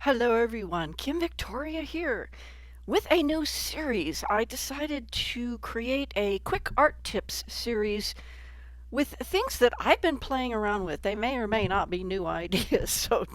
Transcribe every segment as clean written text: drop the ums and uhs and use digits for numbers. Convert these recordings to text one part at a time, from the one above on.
Hello everyone, Kim Victoria here. With a new series, I decided to create a quick art tips series with things that I've been playing around with. They may or may not be new ideas, so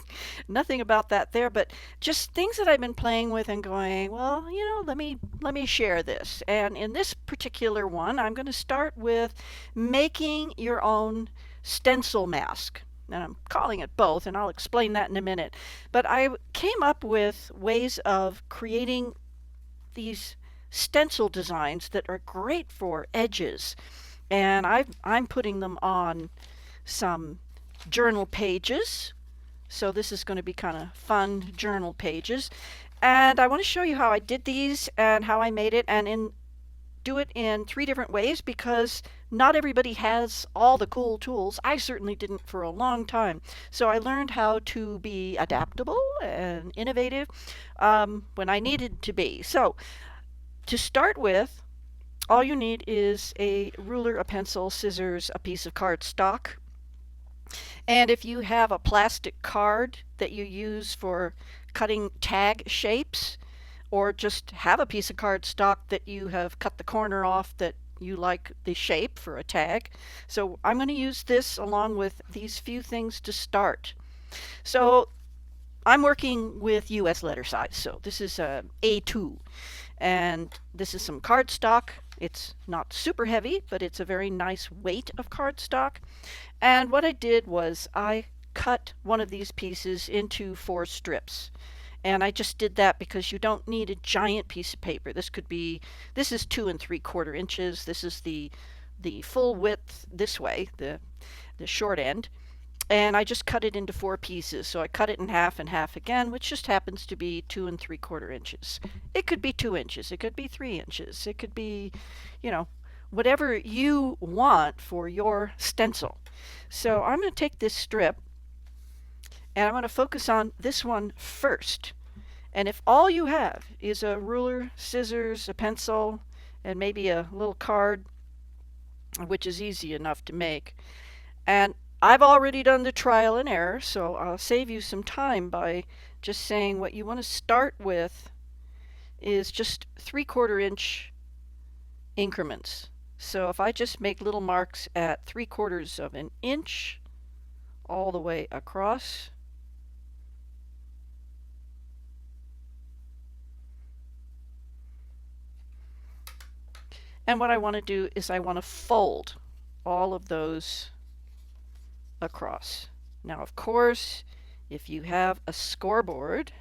nothing about that there, but just things that I've been playing with and going, well, let me share this. And in this particular one, I'm going to start with making your own stencil mask. And I'm calling it both, and I'll explain that in a minute. But I came up with ways of creating these stencil designs that are great for edges. And I'm putting them on some journal pages. So this is going to be kind of fun journal pages. And I want to show you how I did these and how I made it, and do it in 3 different ways because not everybody has all the cool tools. I certainly didn't for a long time. So I learned how to be adaptable and innovative when I needed to be. So to start with, all you need is a ruler, a pencil, scissors, a piece of cardstock. And if you have a plastic card that you use for cutting tag shapes, or just have a piece of cardstock that you have cut the corner off that you like the shape for a tag. So I'm going to use this along with these few things to start. So I'm working with US letter size. So this is a A2. And this is some cardstock. It's not super heavy, but it's a very nice weight of cardstock. And what I did was I cut one of these pieces into 4 strips. And I just did that because you don't need a giant piece of paper. This is 2 3/4 inches. This is the full width this way, the short end. And I just cut it into 4 pieces. So I cut it in half and half again, which just happens to be 2 3/4 inches. It could be 2 inches. It could be 3 inches. It could be, you know, whatever you want for your stencil. So I'm going to take this strip and I'm going to focus on this one first. And if all you have is a ruler, scissors, a pencil, and maybe a little card, which is easy enough to make, and I've already done the trial and error, so I'll save you some time by just saying what you want to start with is just 3/4 inch increments. So if I just make little marks at 3/4 of an inch all the way across, and what I want to do is I want to fold all of those across. Now, of course, if you have a scoreboard,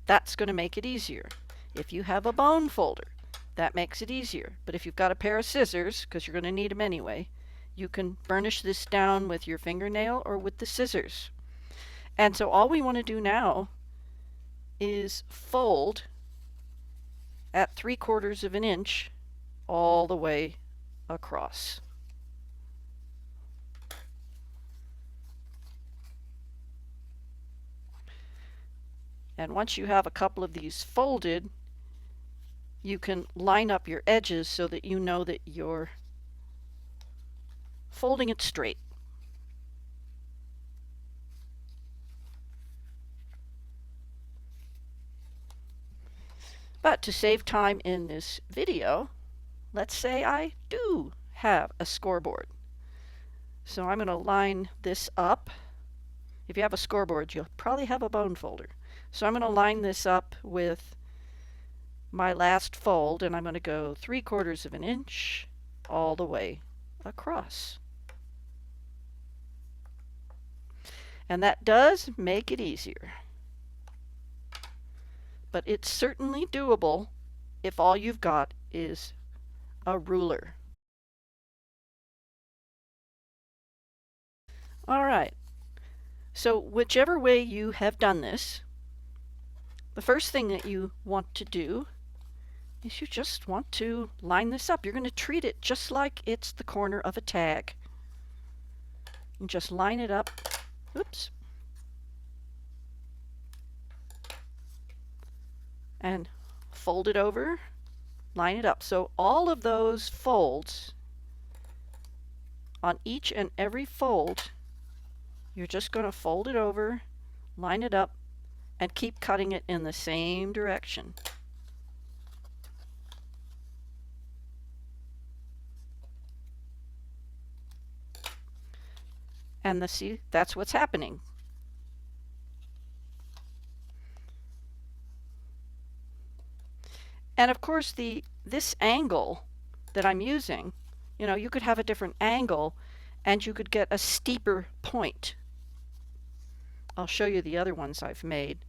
that's going to make it easier. If you have a bone folder, that makes it easier. But if you've got a pair of scissors, because you're going to need them anyway, you can burnish this down with your fingernail or with the scissors. And so all we want to do now is fold at 3/4 of an inch all the way across. And once you have a couple of these folded, you can line up your edges so that you know that you're folding it straight. But to save time in this video, let's say I do have a scoreboard. So I'm going to line this up. If you have a scoreboard, you'll probably have a bone folder. So I'm going to line this up with my last fold, and I'm going to go 3/4 of an inch all the way across. And that does make it easier. But it's certainly doable if all you've got is a ruler. All right. So whichever way you have done this, the first thing that you want to do is you just want to line this up. You're going to treat it just like it's the corner of a tag. And just line it up. Oops. And fold it over, line it up. So all of those folds, on each and every fold, you're just going to fold it over, line it up, and keep cutting it in the same direction. And see, that's what's happening. And of course, this angle that I'm using, you could have a different angle and you could get a steeper point. I'll show you the other ones I've made.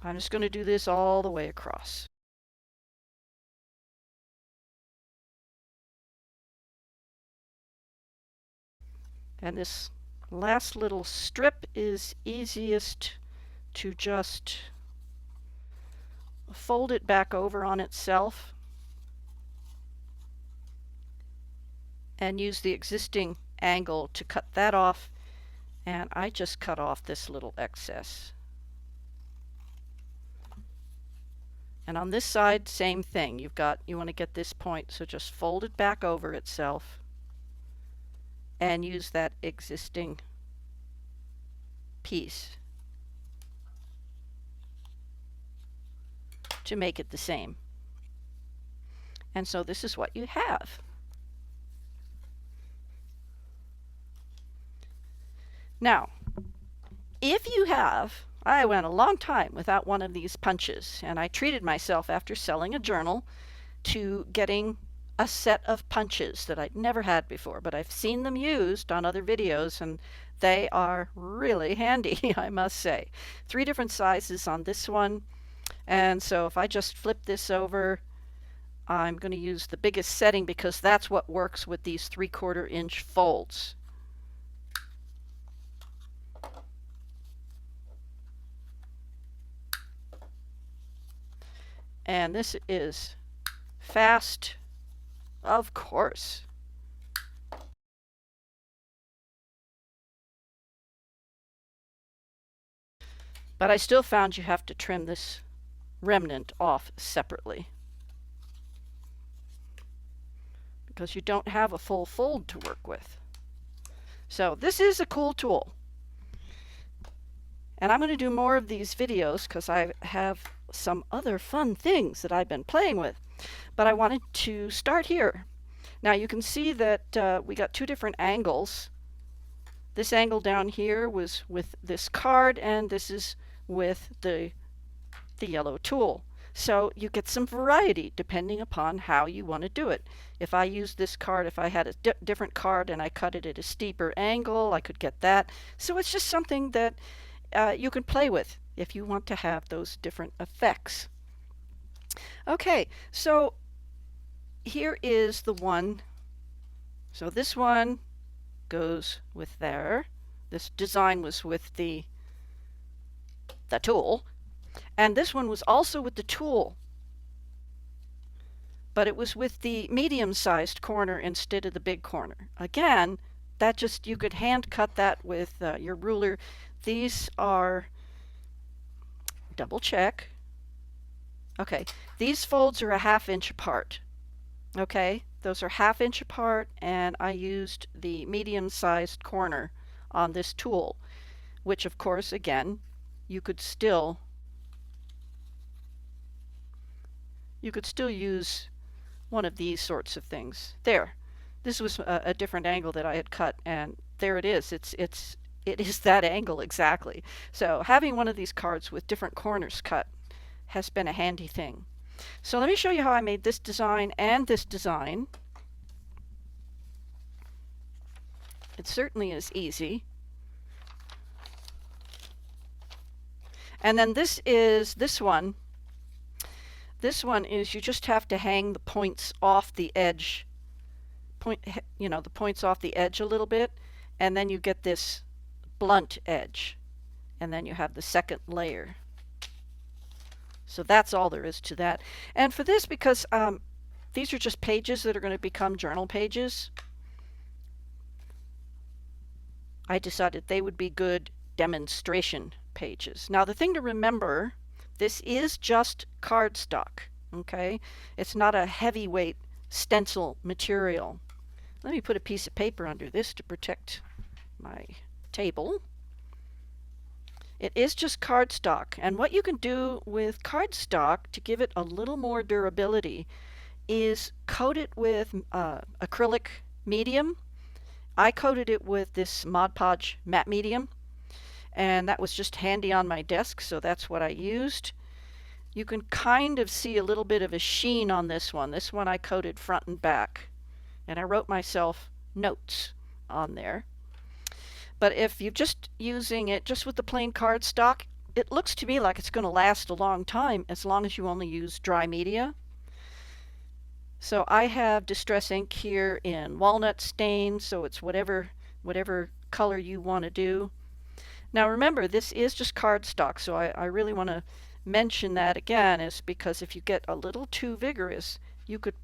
I'm just going to do this all the way across. And this last little strip is easiest to just fold it back over on itself and use the existing angle to cut that off, and I just cut off this little excess. And on this side, same thing. You want to get this point, so just fold it back over itself and use that existing piece to make it the same. And so this is what you have. Now, if you have, I went a long time without one of these punches, and I treated myself after selling a journal to getting a set of punches that I'd never had before, but I've seen them used on other videos, and they are really handy, I must say. 3 different sizes on this one, and so if I just flip this over, I'm going to use the biggest setting because that's what works with these 3/4 inch folds. And this is fast, of course. But I still found you have to trim this remnant off separately because you don't have a full fold to work with. So this is a cool tool. And I'm going to do more of these videos because I have some other fun things that I've been playing with. But I wanted to start here. Now you can see that we got 2 different angles. This angle down here was with this card, and this is with the yellow tool. So you get some variety depending upon how you want to do it. If I use this card, if I had a different card and I cut it at a steeper angle, I could get that. So it's just something that you can play with if you want to have those different effects. Okay, so here is the one. So this one goes with there. This design was with the tool. And this one was also with the tool, but it was with the medium-sized corner instead of the big corner. Again, that just, you could hand cut that with your ruler. These are, double check. Okay, these folds are a 1/2 inch apart. Okay, those are 1/2 inch apart, and I used the medium-sized corner on this tool, which of course, again, you could still use one of these sorts of things. There, this was a different angle that I had cut, and there it is. It is that angle exactly. So having one of these cards with different corners cut has been a handy thing. So let me show you how I made this design and this design. It certainly is easy. And then this one. This one is, you just have to hang the points off the edge, the points off the edge a little bit, and then you get this blunt edge, and then you have the second layer. So that's all there is to that. And for this, because these are just pages that are going to become journal pages, I decided they would be good demonstration pages. Now the thing to remember, this is just cardstock, okay? It's not a heavyweight stencil material. Let me put a piece of paper under this to protect my table. It is just cardstock, and what you can do with cardstock to give it a little more durability is coat it with acrylic medium. I coated it with this Mod Podge matte medium, and that was just handy on my desk, so that's what I used. You can kind of see a little bit of a sheen on this one. This one I coated front and back, and I wrote myself notes on there. But if you're just using it just with the plain cardstock, it looks to me like it's going to last a long time as long as you only use dry media. So I have Distress ink here in walnut stain, so it's whatever color you want to do. Now remember, this is just cardstock, so I really want to mention that again, is because if you get a little too vigorous, you could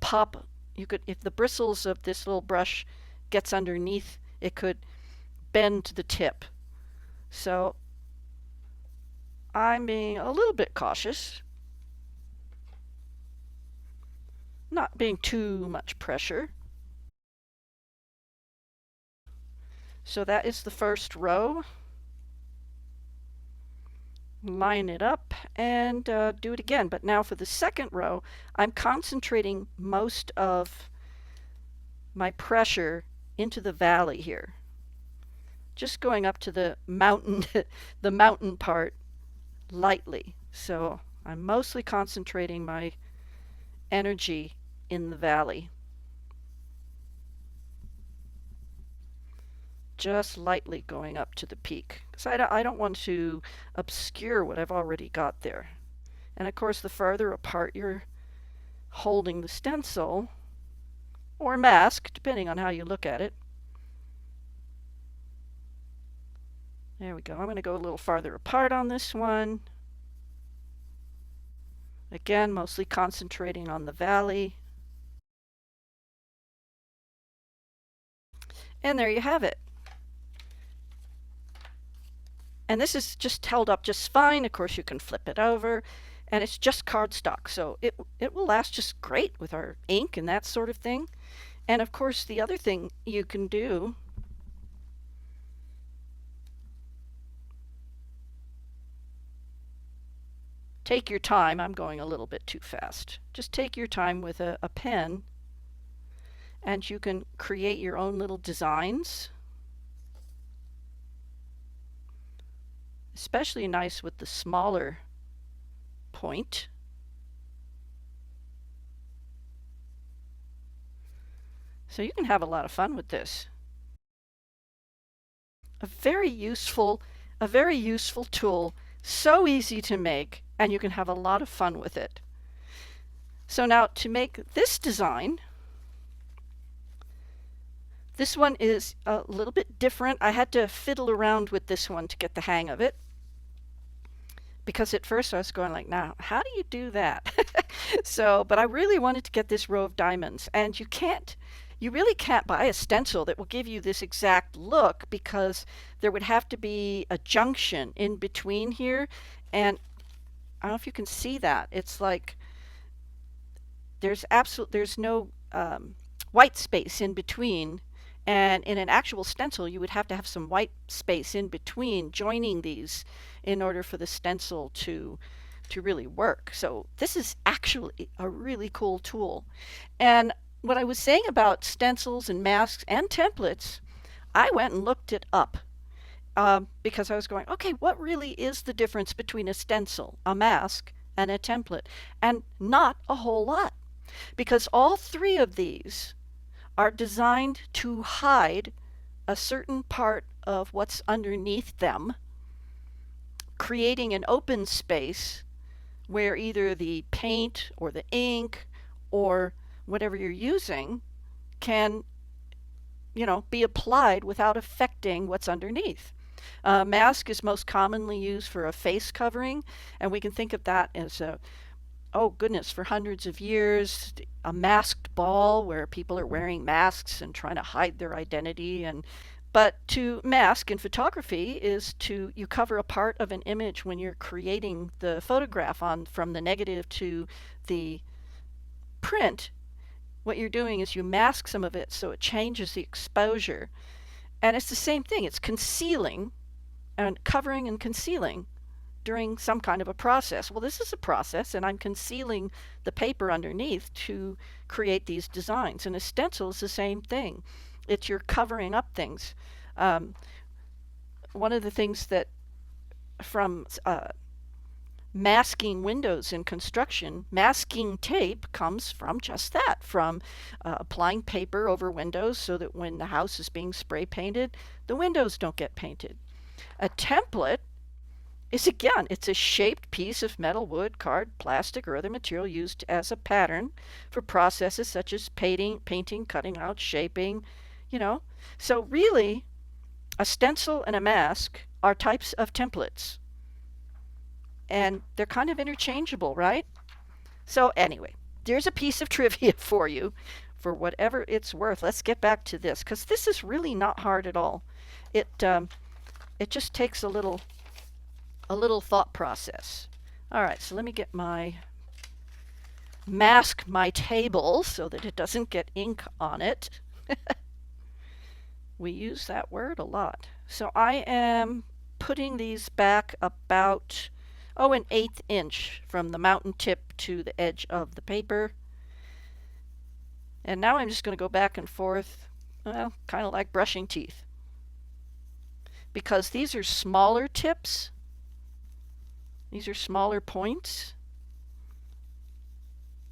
if the bristles of this little brush gets underneath, it could bend to the tip. So I'm being a little bit cautious, not being too much pressure. So that is the first row. Line it up and do it again. But now for the second row, I'm concentrating most of my pressure into the valley here. Just going up to the mountain, the mountain part lightly. So I'm mostly concentrating my energy in the valley. Just lightly going up to the peak, because I don't want to obscure what I've already got there. And of course, the farther apart you're holding the stencil, or mask, depending on how you look at it. There we go. I'm going to go a little farther apart on this one. Again, mostly concentrating on the valley. And there you have it. And this is just held up just fine. Of course, you can flip it over. And it's just cardstock, so it will last just great with our ink and that sort of thing. And of course, the other thing you can do take your time. I'm going a little bit too fast. Just take your time with a pen, and you can create your own little designs. Especially nice with the smaller point. So you can have a lot of fun with this. A very useful tool, so easy to make, and you can have a lot of fun with it. So now to make this design, this one is a little bit different. I had to fiddle around with this one to get the hang of it, because at first I was going like, now, how do you do that? But I really wanted to get this row of diamonds, and you really can't buy a stencil that will give you this exact look, because there would have to be a junction in between here, and I don't know if you can see that. It's like there's no white space in between, and in an actual stencil you would have to have some white space in between joining these in order for the stencil to really work. So this is actually a really cool tool. And what I was saying about stencils and masks and templates, I went and looked it up because I was going, okay, what really is the difference between a stencil, a mask, and a template? And not a whole lot, because all three of these are designed to hide a certain part of what's underneath them, creating an open space where either the paint or the ink or whatever you're using can, be applied without affecting what's underneath. Mask is most commonly used for a face covering, and we can think of that as for hundreds of years, a masked ball where people are wearing masks and trying to hide their identity. But to mask in photography is you cover a part of an image when you're creating the photograph from the negative to the print. What you're doing is you mask some of it so it changes the exposure. And it's the same thing. It's concealing and covering and concealing during some kind of a process. Well, this is a process, and I'm concealing the paper underneath to create these designs. And a stencil is the same thing. It's you're covering up things. Um, One of the things that from masking windows in construction, masking tape comes from just that, from applying paper over windows so that when the house is being spray painted, the windows don't get painted. A template is, again, it's a shaped piece of metal, wood, card, plastic, or other material used as a pattern for processes such as painting, cutting out, shaping, you know. So really, a stencil and a mask are types of templates. And they're kind of interchangeable, right? So anyway, there's a piece of trivia for you, for whatever it's worth. Let's get back to this, because this is really not hard at all. It just takes a little thought process. All right, so let me get mask my table so that it doesn't get ink on it. We use that word a lot. So I am putting these back about, an 1/8 inch from the mountain tip to the edge of the paper. And now I'm just going to go back and forth, well, kind of like brushing teeth. Because these are smaller tips, these are smaller points.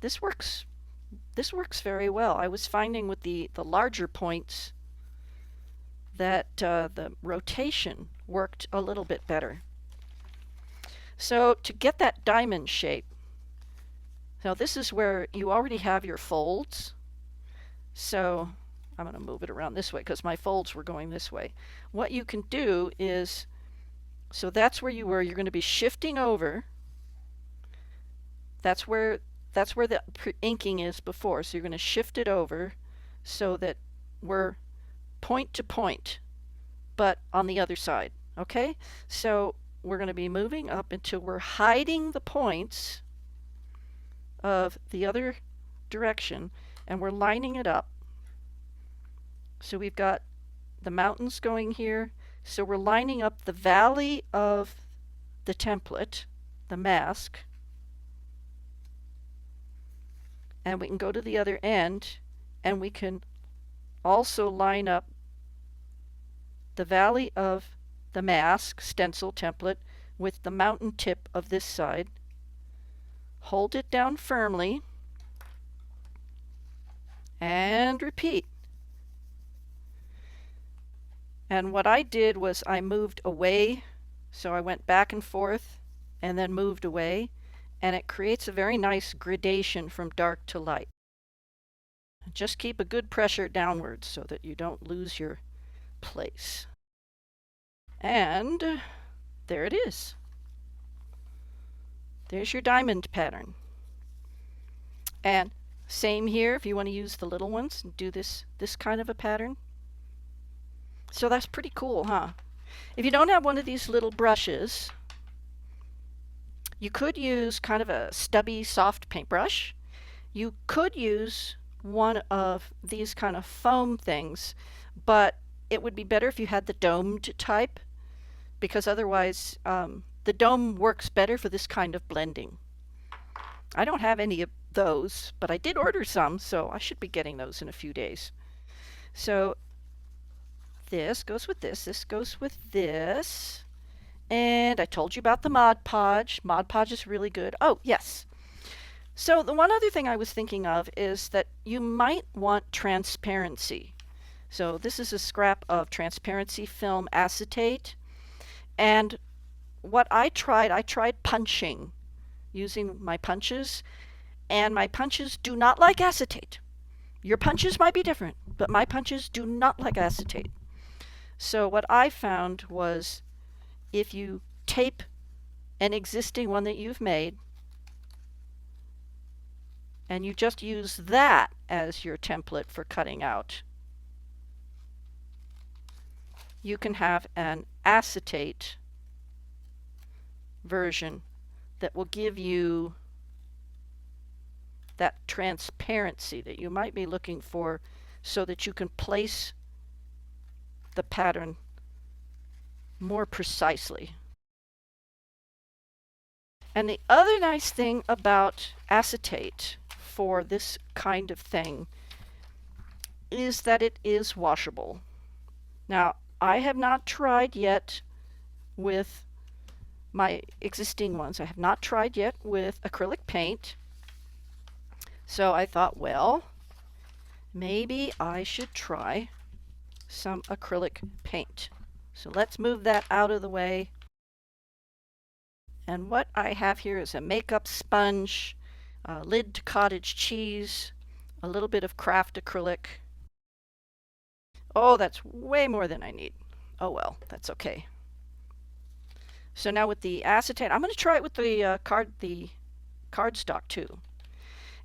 This works very well. I was finding with the larger points that the rotation worked a little bit better. So to get that diamond shape, now this is where you already have your folds. So I'm going to move it around this way because my folds were going this way. What you can do is, so that's where you were, you're going to be shifting over. That's where the inking is before. So you're going to shift it over so that we're point to point, but on the other side. Okay? So we're going to be moving up until we're hiding the points of the other direction, and we're lining it up. So we've got the mountains going here. So we're lining up the valley of the template, the mask, and we can go to the other end, and we can also line up the valley of the mask, stencil template, with the mountain tip of this side. Hold it down firmly, and repeat. And what I did was I moved away, so I went back and forth, and then moved away, and it creates a very nice gradation from dark to light. Just keep a good pressure downwards so that you don't lose your place. And there it is. There's your diamond pattern. And same here, if you want to use the little ones and do this kind of a pattern. So that's pretty cool, huh? If you don't have one of these little brushes, you could use kind of a stubby, soft paintbrush. You could use one of these kind of foam things, but it would be better if you had the domed type, because otherwise the dome works better for this kind of blending. I don't have any of those, but I did order some, so I should be getting those in a few days. So this goes with this goes with this, and I told you about the Mod Podge. Mod Podge is really good. Oh, yes. So the one other thing I was thinking of is that you might want transparency. So this is a scrap of transparency film acetate, and what I tried punching, using my punches, and my punches do not like acetate. Your punches might be different, but my punches do not like acetate. So what I found was, if you tape an existing one that you've made, and you just use that as your template for cutting out, you can have an acetate version that will give you that transparency that you might be looking for, so that you can place the pattern more precisely. And the other nice thing about acetate for this kind of thing is that it is washable. Now, I have not tried yet with my existing ones. I have not tried yet with acrylic paint. So I thought, well, maybe I should try some acrylic paint. So let's move that out of the way. And what I have here is a makeup sponge, a lid to cottage cheese, a little bit of craft acrylic. Oh, that's way more than I need. Oh well, that's okay. So now with the acetate, I'm going to try it with the cardstock too.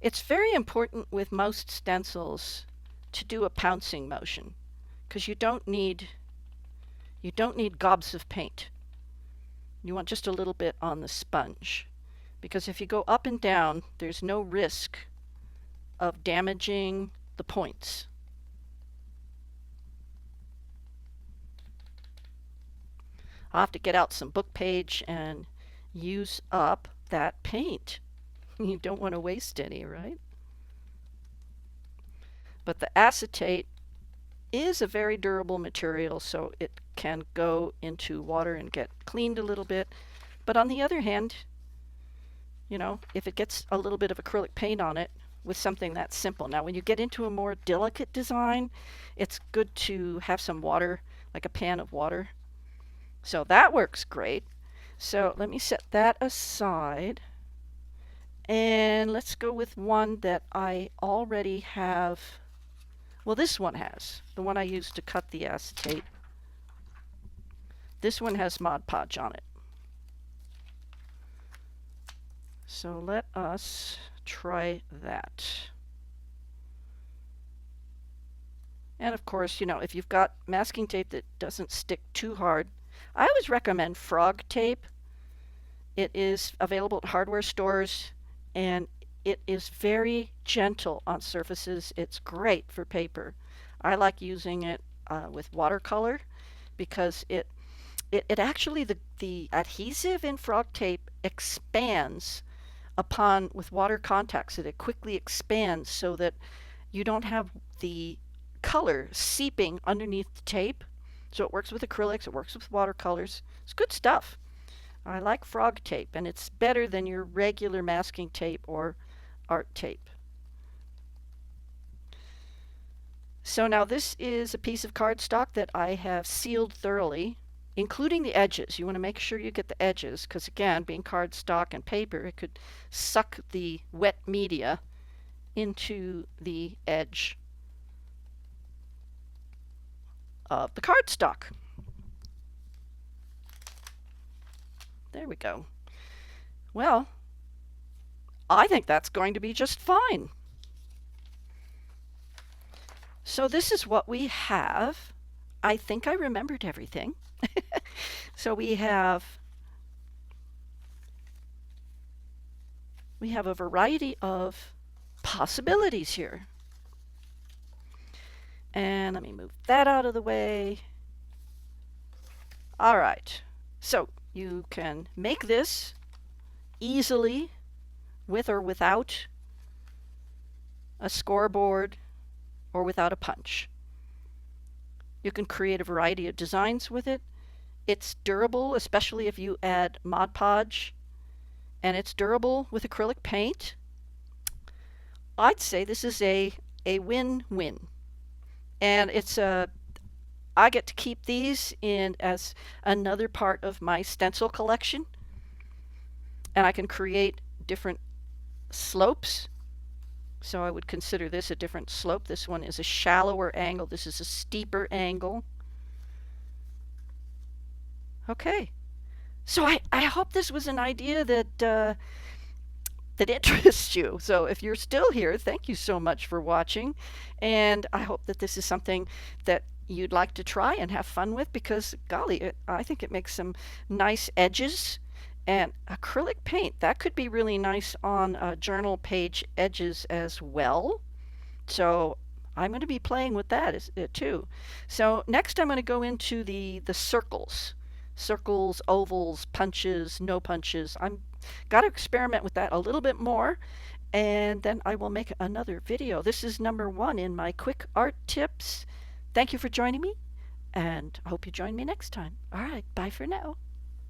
It's very important with most stencils to do a pouncing motion, because you don't need gobs of paint. You want just a little bit on the sponge, because if you go up and down, there's no risk of damaging the points. I'll have to get out some book page and use up that paint. You don't want to waste any, right? But the acetate is a very durable material, so it can go into water and get cleaned a little bit. But on the other hand, you know, if it gets a little bit of acrylic paint on it with something that's simple. Now, when you get into a more delicate design, it's good to have some water, like a pan of water. So that works great. So let me set that aside. And let's go with one that I already have. Well, this one has. The one I used to cut the acetate. This one has Mod Podge on it. So let us try that. And of course, you know, if you've got masking tape that doesn't stick too hard, I always recommend frog tape. It is available at hardware stores, and it is very gentle on surfaces. It's great for paper. I like using it with watercolor because it actually, the adhesive in frog tape expands with water contact, so that it quickly expands so that you don't have the color seeping underneath the tape. So it works with acrylics, it works with watercolors. It's good stuff. I like frog tape, and it's better than your regular masking tape or art tape. So now this is a piece of cardstock that I have sealed thoroughly, including the edges. You want to make sure you get the edges, because again, being cardstock and paper, it could suck the wet media into the edge of the cardstock. There we go. Well, I think that's going to be just fine. So this is what we have. I think I remembered everything. So we have a variety of possibilities here. And let me move that out of the way. All right. So you can make this easily with or without a scoreboard or without a punch. You can create a variety of designs with it. It's durable, especially if you add Mod Podge, and it's durable with acrylic paint. I'd say this is a win-win. And I get to keep these in as another part of my stencil collection. And I can create different slopes. So I would consider this a different slope. This one is a shallower angle. This is a steeper angle. Okay. So I hope this was an idea that interests you. So if you're still here, thank you so much for watching. And I hope that this is something that you'd like to try and have fun with, because golly, I think it makes some nice edges. And acrylic paint, that could be really nice on journal page edges as well. So I'm going to be playing with that too. So next I'm going to go into the circles. Circles, ovals, punches, no punches. I'm got to experiment with that a little bit more, and then I will make another video. This is number 1 in my quick art tips. Thank you for joining me, and I hope you join me next time. All right, bye for now.